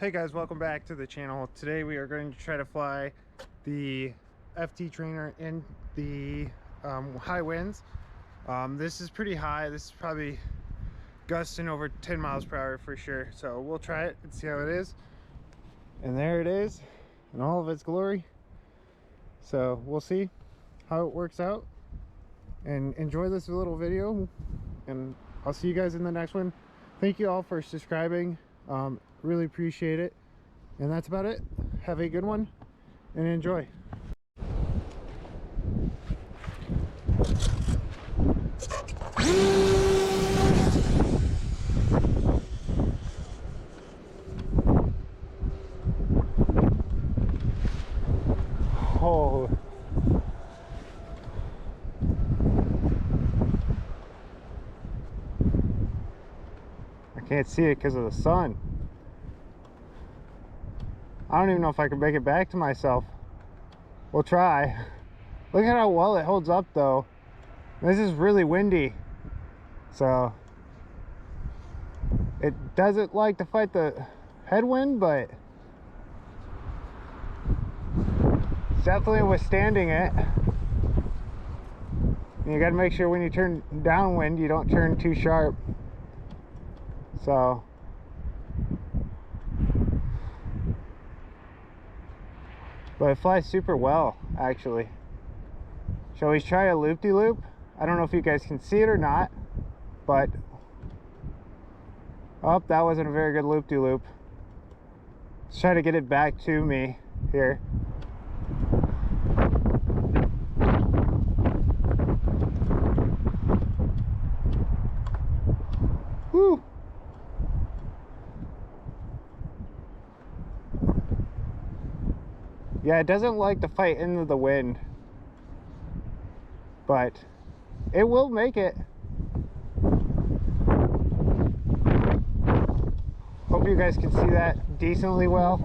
Hey guys, welcome back to the channel. Today we are going to try to fly the FT trainer in the high winds. This is pretty high. This is probably gusting over 10 miles per hour for sure. So we'll try it and see how it is. And there it is in all of its glory. So we'll see how it works out and enjoy this little video. And I'll see you guys in the next one. Thank you all for subscribing. Really appreciate it. And that's about it. Have a good one and enjoy. Oh. I can't see it because of the sun. I don't even know if I can make it back to myself. We'll try. Look at how well it holds up though. This is really windy. So it doesn't like to fight the headwind, but it's definitely withstanding it. And you got to make sure when you turn downwind you don't turn too sharp. So but it flies super well, actually. Shall we try a loop-de-loop? I don't know if you guys can see it or not, but oh, that wasn't a very good loop-de-loop. Let's try to get it back to me here. Woo! Yeah, it doesn't like to fight into the wind, but it will make it. Hope you guys can see that decently well.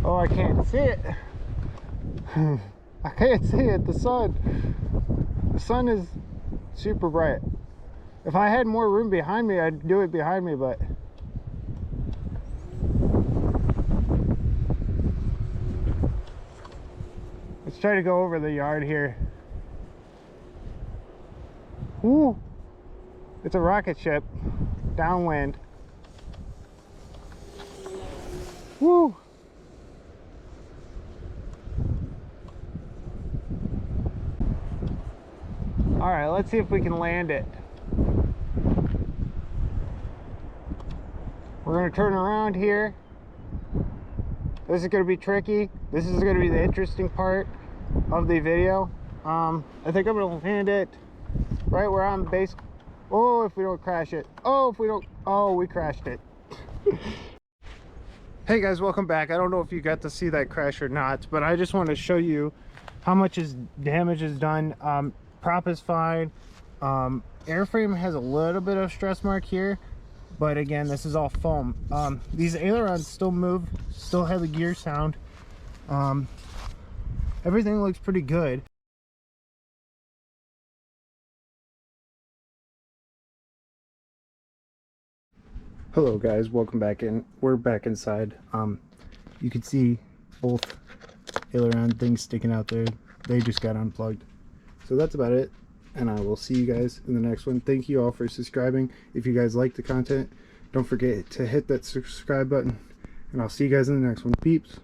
Oh, I can't see it. I can't see it. The sun is super bright. If I had more room behind me, I'd do it behind me, but let's try to go over the yard here. Ooh, it's a rocket ship downwind. Woo! All right, let's see if we can land it. We're gonna turn around here. This is gonna be tricky. This is gonna be the interesting part of the video. I think I'm gonna land it right where I'm based. Oh, if we don't crash it. Oh, if we don't, oh, we crashed it. Hey guys, welcome back. I don't know if you got to see that crash or not, but I just want to show you how much damage is done. Prop is fine. Airframe has a little bit of stress mark here, but again, this is all foam. These ailerons still move, still have the gear sound. Everything looks pretty good. Hello guys, welcome back in. We're back inside. You can see both aileron things sticking out there. They just got unplugged. So that's about it, and I will see you guys in the next one. Thank you all for subscribing. If you guys like the content, don't forget to hit that subscribe button, and I'll see you guys in the next one. Peeps.